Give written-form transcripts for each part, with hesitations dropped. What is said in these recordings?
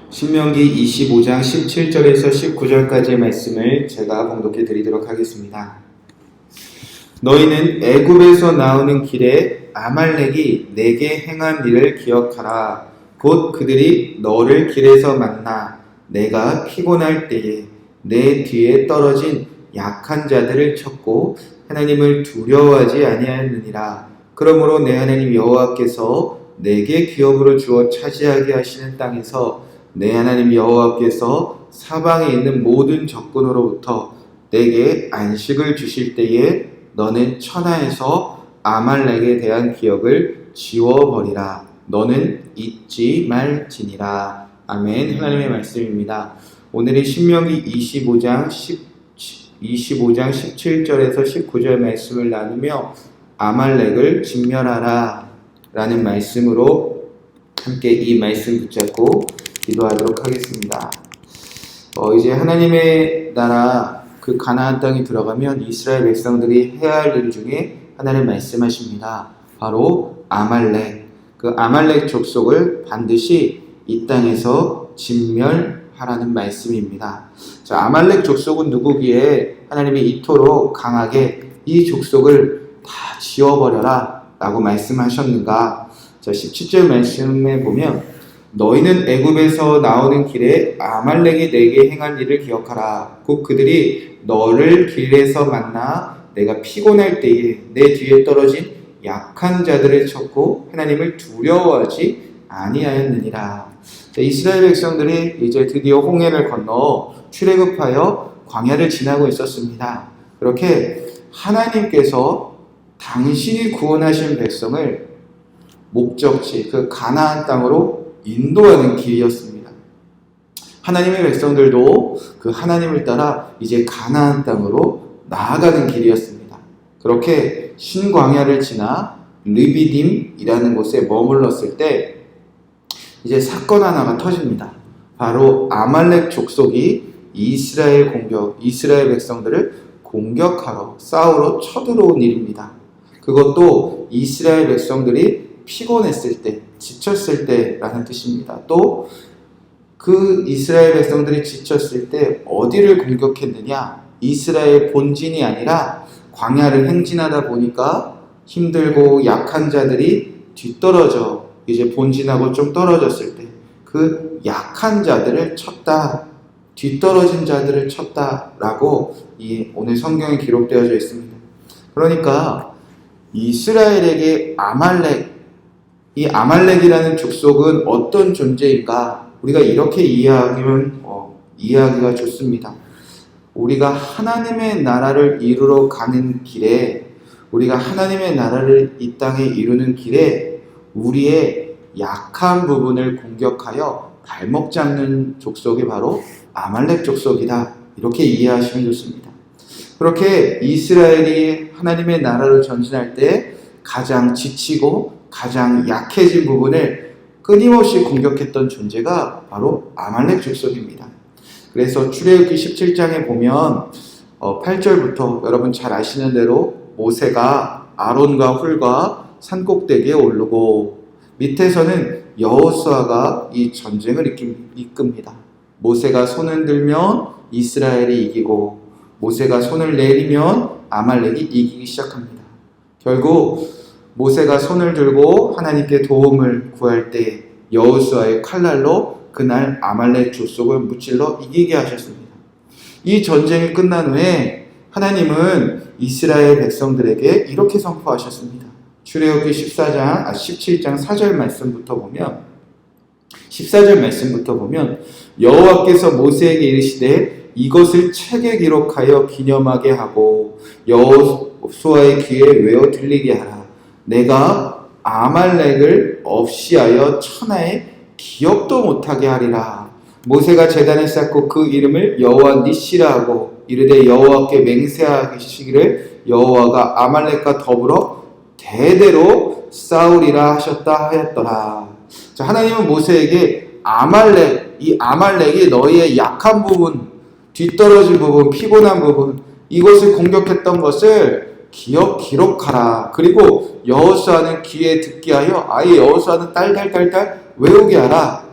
신명기 25장 17절에서 19절까지의 말씀을 제가 봉독해 드리도록 하겠습니다. 너희는 애굽에서 나오는 길에 아말렉이 내게 행한 일을 기억하라. 곧 그들이 너를 길에서 만나 내가 피곤할 때에 내 뒤에 떨어진 약한 자들을 쳤고 하나님을 두려워하지 아니하였느니라. 그러므로 내 하나님 여호와께서 내게 기업으로 주어 차지하게 하시는 땅에서 내 하나님 여호와께서 사방에 있는 모든 적군으로부터 내게 안식을 주실 때에 너는 천하에서 아말렉에 대한 기억을 지워버리라. 너는 잊지 말지니라. 아멘. 하나님의 말씀입니다. 오늘이 신명기 25장 17절에서 19절 말씀을 나누며 아말렉을 진멸하라 라는 말씀으로 함께 이 말씀 붙잡고 기도하도록 하겠습니다. 이제 하나님의 나라 그 가나안 땅에 들어가면 이스라엘 백성들이 해야 할 일 중에 하나님 말씀하십니다. 바로 아말렉. 그 아말렉 족속을 반드시 이 땅에서 진멸하라는 말씀입니다. 자, 아말렉 족속은 누구기에 하나님이 이토록 강하게 이 족속을 다 지워버려라 라고 말씀하셨는가? 자, 17절 말씀에 보면 너희는 애굽에서 나오는 길에 아말렉이 내게 행한 일을 기억하라. 곧 그들이 너를 길에서 만나 내가 피곤할 때에 내 뒤에 떨어진 약한 자들을 쳤고 하나님을 두려워하지 아니하였느니라. 자, 이스라엘 백성들이 이제 드디어 홍해를 건너 출애굽하여 광야를 지나고 있었습니다. 그렇게 하나님께서 당신이 구원하신 백성을 목적지 그 가나안 땅으로 인도하는 길이었습니다. 하나님의 백성들도 그 하나님을 따라 이제 가나안 땅으로 나아가는 길이었습니다. 그렇게 신광야를 지나 르비딤이라는 곳에 머물렀을 때 이제 사건 하나가 터집니다. 바로 아말렉 족속이 이스라엘 백성들을 공격하러 싸우러 쳐들어온 일입니다. 그것도 이스라엘 백성들이 피곤했을 때, 지쳤을 때라는 뜻입니다. 또 그 이스라엘 백성들이 지쳤을 때 어디를 공격했느냐? 이스라엘 본진이 아니라 광야를 행진하다 보니까 힘들고 약한 자들이 뒤떨어져 이제 본진하고 좀 떨어졌을 때 그 약한 자들을 쳤다, 뒤떨어진 자들을 쳤다라고 오늘 성경에 기록되어져 있습니다. 그러니까 이스라엘에게 이 아말렉이라는 족속은 어떤 존재인가? 우리가 이렇게 이해하면 이해하기가 좋습니다. 우리가 하나님의 나라를 이루러 가는 길에, 우리가 하나님의 나라를 이 땅에 이루는 길에 우리의 약한 부분을 공격하여 발목 잡는 족속이 바로 아말렉 족속이다. 이렇게 이해하시면 좋습니다. 그렇게 이스라엘이 하나님의 나라로 전진할 때 가장 지치고 가장 약해진 부분을 끊임없이 공격했던 존재가 바로 아말렉 족속입니다. 그래서 출애굽기 17장에 보면 8절부터 여러분 잘 아시는 대로 모세가 아론과 훌과 산꼭대기에 오르고 밑에서는 여호수아가 이 전쟁을 이끕니다. 모세가 손을 들면 이스라엘이 이기고 모세가 손을 내리면 아말렉이 이기기 시작합니다. 결국 모세가 손을 들고 하나님께 도움을 구할 때 여호수아의 칼날로 그날 아말렉 족속을 무찔러 이기게 하셨습니다. 이 전쟁이 끝난 후에 하나님은 이스라엘 백성들에게 이렇게 선포하셨습니다. 출애굽기 17장 4절 말씀부터 보면 14절 말씀부터 보면 여호와께서 모세에게 이르시되 이것을 책에 기록하여 기념하게 하고 여호수아의 귀에 외워 들리게 하라. 내가 아말렉을 없이하여 천하에 기억도 못하게 하리라. 모세가 제단을 쌓고 그 이름을 여호와 니시라 하고 이르되 여호와께 맹세하시기를 여호와가 아말렉과 더불어 대대로 싸우리라 하셨다 하였더라. 자, 하나님은 모세에게 이 아말렉이 너희의 약한 부분, 뒤떨어진 부분, 피곤한 부분, 이것을 공격했던 것을 기록하라. 그리고 여호수아는 귀에 듣게 하여 아예 여호수아는 딸딸딸딸 외우게 하라.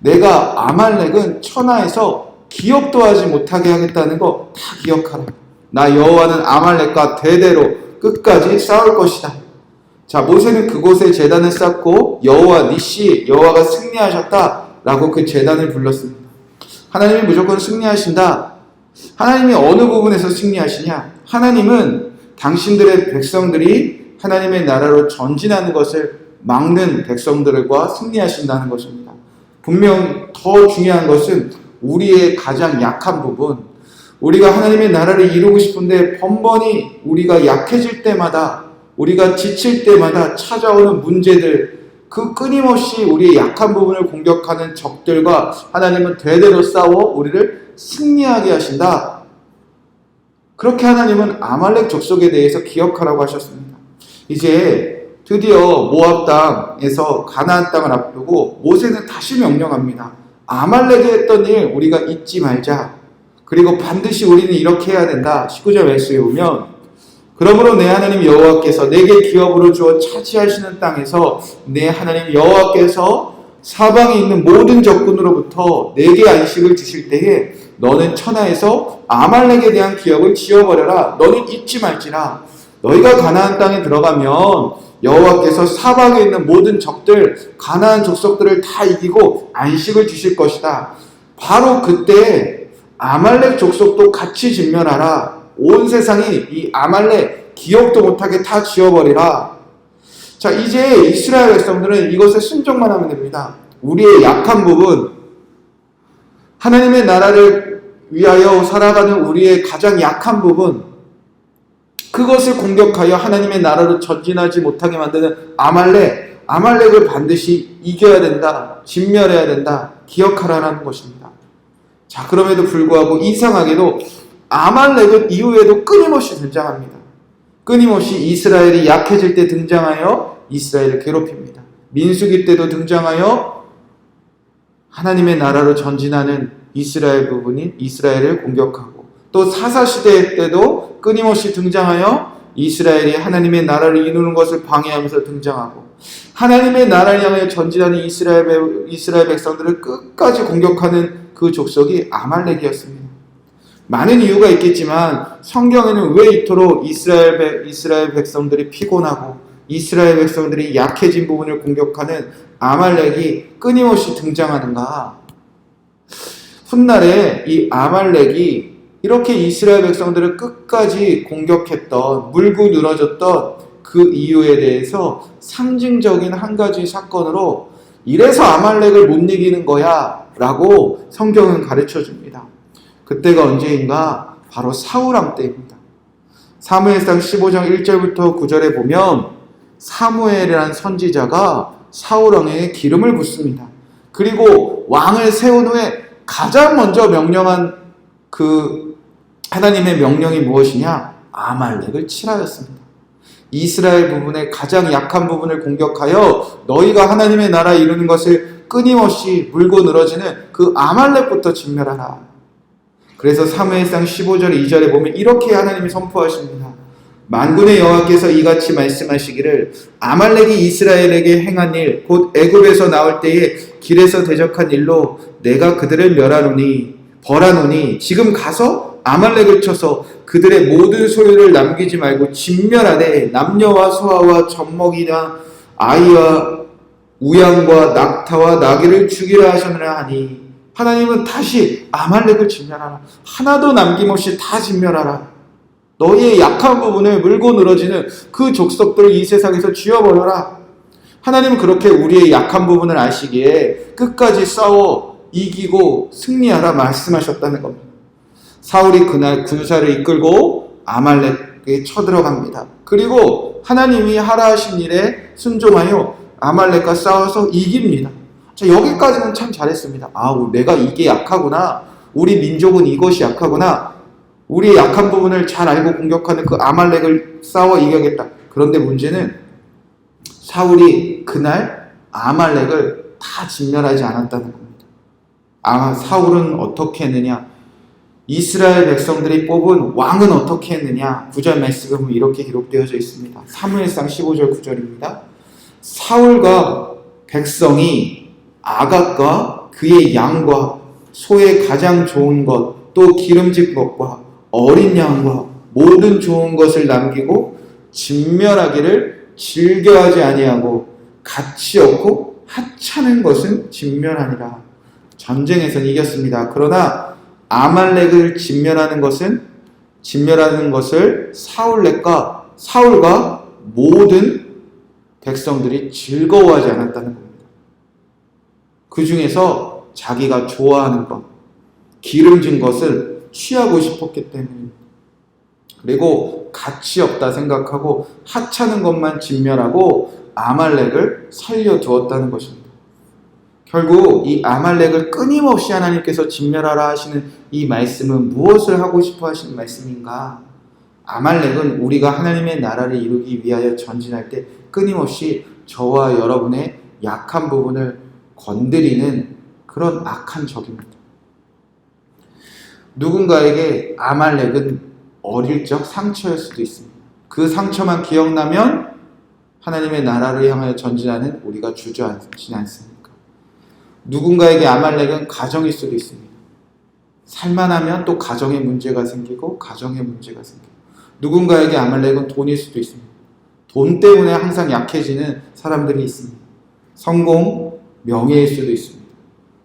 내가 아말렉은 천하에서 기억도 하지 못하게 하겠다는 거 다 기억하라. 나 여호와는 아말렉과 대대로 끝까지 싸울 것이다. 자, 모세는 그곳에 제단을 쌓고 여호와 니시, 여호와가 승리하셨다라고 그 제단을 불렀습니다. 하나님이 무조건 승리하신다. 하나님이 어느 부분에서 승리하시냐? 하나님은 당신들의 백성들이 하나님의 나라로 전진하는 것을 막는 백성들과 승리하신다는 것입니다. 분명 더 중요한 것은 우리의 가장 약한 부분, 우리가 하나님의 나라를 이루고 싶은데 번번이 우리가 약해질 때마다, 우리가 지칠 때마다 찾아오는 문제들, 그 끊임없이 우리의 약한 부분을 공격하는 적들과 하나님은 대대로 싸워 우리를 승리하게 하신다. 그렇게 하나님은 아말렉 족속에 대해서 기억하라고 하셨습니다. 이제 드디어 모압 땅에서 가나안 땅을 앞두고 모세는 다시 명령합니다. 아말렉이 했던 일 우리가 잊지 말자. 그리고 반드시 우리는 이렇게 해야 된다. 19절 말씀에 보면 그러므로 내 하나님 여호와께서 내게 기업으로 주어 차지하시는 땅에서 내 하나님 여호와께서 사방에 있는 모든 적군으로부터 내게 안식을 주실 때에 너는 천하에서 아말렉에 대한 기업을 지어버려라. 너는 잊지 말지라. 너희가 가나안 땅에 들어가면 여호와께서 사방에 있는 모든 적들, 가나안 족속들을 다 이기고 안식을 주실 것이다. 바로 그때 아말렉 족속도 같이 진멸하라. 온 세상이 이 아말렉 기억도 못하게 다 지워버리라. 자, 이제 이스라엘 백성들은 이것에 순종만 하면 됩니다. 우리의 약한 부분, 하나님의 나라를 위하여 살아가는 우리의 가장 약한 부분, 그것을 공격하여 하나님의 나라로 전진하지 못하게 만드는 아말렉을 반드시 이겨야 된다. 진멸해야 된다. 기억하라는 것입니다. 자, 그럼에도 불구하고 이상하게도 아말렉은 이후에도 끊임없이 등장합니다. 끊임없이 이스라엘이 약해질 때 등장하여 이스라엘을 괴롭힙니다. 민수기 때도 등장하여 하나님의 나라로 전진하는 이스라엘 부분인 이스라엘을 공격하고, 또 사사시대 때도 끊임없이 등장하여 이스라엘이 하나님의 나라를 이루는 것을 방해하면서 등장하고, 하나님의 나라를 향해 전진하는 이스라엘 백성들을 끝까지 공격하는 그 족속이 아말렉이었습니다. 많은 이유가 있겠지만 성경에는 왜 이토록 이스라엘 백성들이 피곤하고 이스라엘 백성들이 약해진 부분을 공격하는 아말렉이 끊임없이 등장하는가? 훗날에 이 아말렉이 이렇게 이스라엘 백성들을 끝까지 공격했던, 물고 늘어졌던 그 이유에 대해서 상징적인 한 가지 사건으로 이래서 아말렉을 못 이기는 거야 라고 성경은 가르쳐 줍니다. 그때가 언제인가? 바로 사울왕 때입니다. 사무엘상 15장 1절부터 9절에 보면 사무엘이라는 선지자가 사울왕에게 기름을 붓습니다. 그리고 왕을 세운 후에 가장 먼저 명령한 그 하나님의 명령이 무엇이냐? 아말렉을 칠하였습니다. 이스라엘 부분의 가장 약한 부분을 공격하여 너희가 하나님의 나라 이루는 것을 끊임없이 물고 늘어지는 그 아말렉부터 진멸하라. 그래서 사무엘상 15절 2절에 보면 이렇게 하나님이 선포하십니다. 만군의 여호와께서 이같이 말씀하시기를 아말렉이 이스라엘에게 행한 일, 곧 애굽에서 나올 때에 길에서 대적한 일로 내가 그들을 벌하노니 지금 가서 아말렉을 쳐서 그들의 모든 소유를 남기지 말고 진멸하되 남녀와 소아와 젖먹이나 아이와 우양과 낙타와 나귀를 죽이라 하셨느라 하니, 하나님은 다시 아말렉을 진멸하라. 하나도 남김없이 다 진멸하라. 너희의 약한 부분을 물고 늘어지는 그 족속들을 이 세상에서 쥐어버려라. 하나님은 그렇게 우리의 약한 부분을 아시기에 끝까지 싸워 이기고 승리하라 말씀하셨다는 겁니다. 사울이 그날 군사를 이끌고 아말렉에 쳐들어갑니다. 그리고 하나님이 하라 하신 일에 순종하여 아말렉과 싸워서 이깁니다. 자, 여기까지는 참 잘했습니다. 내가 이게 약하구나. 우리 민족은 이것이 약하구나. 우리의 약한 부분을 잘 알고 공격하는 그 아말렉을 싸워 이겨야겠다. 그런데 문제는 사울이 그날 아말렉을 다 진멸하지 않았다는 겁니다. 사울은 어떻게 했느냐? 이스라엘 백성들이 뽑은 왕은 어떻게 했느냐? 9절 말씀에 보면 이렇게 기록되어져 있습니다. 사무엘상 15절 9절입니다. 사울과 백성이 아각과 그의 양과 소의 가장 좋은 것, 또 기름진 것과 어린 양과 모든 좋은 것을 남기고 진멸하기를 즐겨하지 아니하고 가치 없고 하찮은 것은 진멸하니라. 전쟁에서는 이겼습니다. 그러나 아말렉을 진멸하는 것을 사울과 모든 백성들이 즐거워하지 않았다는 겁니다. 그 중에서 자기가 좋아하는 것, 기름진 것을 취하고 싶었기 때문입니다. 그리고 가치 없다 생각하고 하찮은 것만 진멸하고 아말렉을 살려두었다는 것입니다. 결국 이 아말렉을 끊임없이 하나님께서 진멸하라 하시는 이 말씀은 무엇을 하고 싶어 하시는 말씀인가? 아말렉은 우리가 하나님의 나라를 이루기 위하여 전진할 때 끊임없이 저와 여러분의 약한 부분을 건드리는 그런 악한 적입니다. 누군가에게 아말렉은 어릴 적 상처일 수도 있습니다. 그 상처만 기억나면 하나님의 나라를 향하여 전진하는 우리가 주저앉지 않습니까? 누군가에게 아말렉은 가정일 수도 있습니다. 살만하면 또 가정에 문제가 생기고 누군가에게 아말렉은 돈일 수도 있습니다. 돈 때문에 항상 약해지는 사람들이 있습니다. 성공, 명예일 수도 있습니다.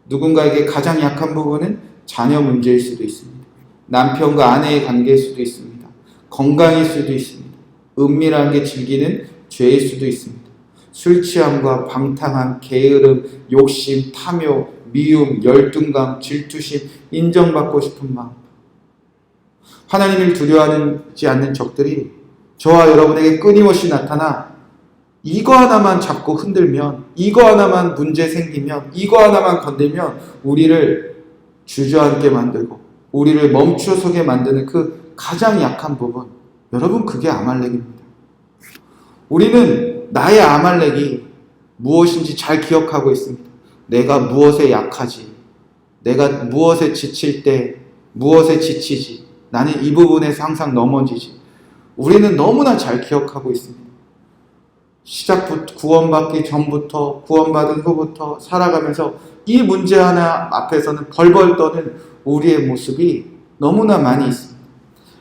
누군가에게 가장 약한 부분은 자녀 문제일 수도 있습니다. 남편과 아내의 관계일 수도 있습니다. 건강일 수도 있습니다. 은밀하게 즐기는 죄일 수도 있습니다. 술 취함과 방탕함, 게으름, 욕심, 탐욕, 미움, 열등감, 질투심, 인정받고 싶은 마음. 하나님을 두려워하지 않는 적들이 저와 여러분에게 끊임없이 나타나 이거 하나만 잡고 흔들면, 이거 하나만 문제 생기면, 이거 하나만 건들면 우리를 주저앉게 만들고 우리를 멈춰서게 만드는 그 가장 약한 부분, 여러분 그게 아말렉입니다. 우리는 나의 아말렉이 무엇인지 잘 기억하고 있습니다. 내가 무엇에 약하지, 내가 무엇에 지칠 때 무엇에 지치지, 나는 이 부분에서 항상 넘어지지. 우리는 너무나 잘 기억하고 있습니다. 시작부터 구원받기 전부터 구원받은 후부터 살아가면서 이 문제 하나 앞에서는 벌벌 떠는 우리의 모습이 너무나 많이 있습니다.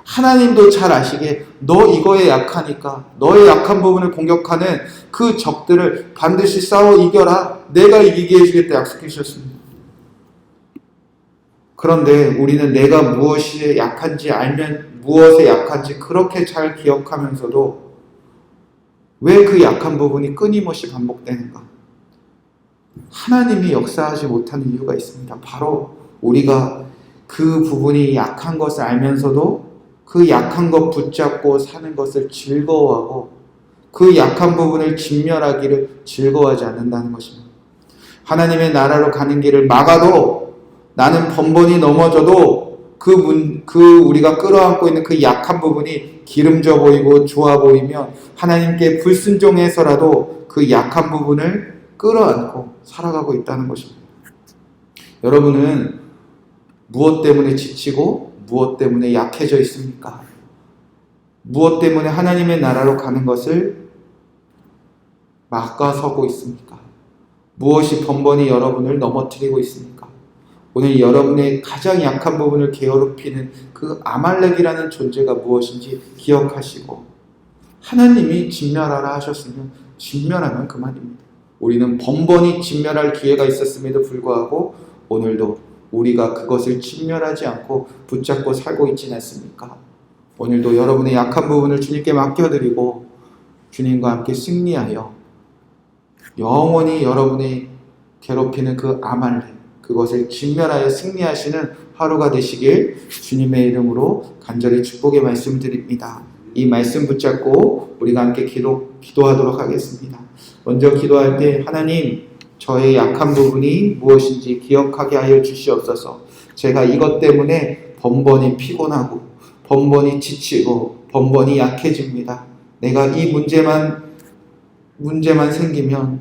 하나님도 잘 아시기에 너 이거에 약하니까 너의 약한 부분을 공격하는 그 적들을 반드시 싸워 이겨라. 내가 이기게 해주겠다 약속해 주셨습니다. 그런데 우리는 내가 무엇이 약한지 알면 무엇에 약한지 그렇게 잘 기억하면서도 왜 그 약한 부분이 끊임없이 반복되는가? 하나님이 역사하지 못하는 이유가 있습니다. 바로 우리가 그 부분이 약한 것을 알면서도 그 약한 것 붙잡고 사는 것을 즐거워하고 그 약한 부분을 진멸하기를 즐거워하지 않는다는 것입니다. 하나님의 나라로 가는 길을 막아도 나는 번번이 넘어져도 우리가 끌어안고 있는 그 약한 부분이 기름져 보이고 좋아 보이면 하나님께 불순종해서라도 그 약한 부분을 끌어안고 살아가고 있다는 것입니다. 여러분은 무엇 때문에 지치고 무엇 때문에 약해져 있습니까? 무엇 때문에 하나님의 나라로 가는 것을 막아서고 있습니까? 무엇이 번번이 여러분을 넘어뜨리고 있습니까? 오늘 여러분의 가장 약한 부분을 게으르히는 그 아말렉이라는 존재가 무엇인지 기억하시고 하나님이 진멸하라 하셨으면 진멸하면 그만입니다. 우리는 번번이 진멸할 기회가 있었음에도 불구하고 오늘도 우리가 그것을 진멸하지 않고 붙잡고 살고 있지 않습니까? 오늘도 여러분의 약한 부분을 주님께 맡겨드리고 주님과 함께 승리하여 영원히 여러분의 괴롭히는 그 아말렉, 그것을 진멸하여 승리하시는 하루가 되시길 주님의 이름으로 간절히 축복의 말씀 드립니다. 이 말씀 붙잡고 우리가 함께 기도하도록 하겠습니다. 먼저 기도할 때 하나님, 저의 약한 부분이 무엇인지 기억하게 하여 주시옵소서. 제가 이것 때문에 번번이 피곤하고 번번이 지치고 번번이 약해집니다. 내가 이 문제만 생기면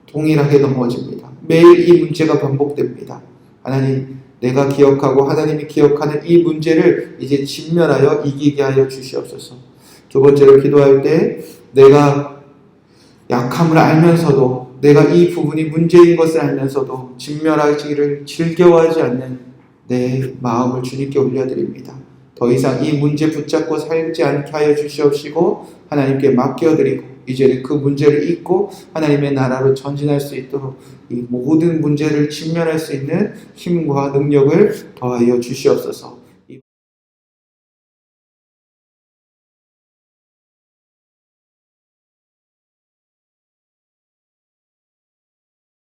동일하게 넘어집니다. 매일 이 문제가 반복됩니다. 하나님, 내가 기억하고 하나님이 기억하는 이 문제를 이제 진멸하여 이기게 하여 주시옵소서. 두 번째로 기도할 때 내가 약함을 알면서도 내가 이 부분이 문제인 것을 알면서도 진멸하기를 즐겨하지 않는 내 마음을 주님께 올려드립니다. 더 이상 이 문제 붙잡고 살지 않게 하여 주시옵시고 하나님께 맡겨드리고 이제는 그 문제를 잊고 하나님의 나라로 전진할 수 있도록 이 모든 문제를 직면할 수 있는 힘과 능력을 더하여 주시옵소서.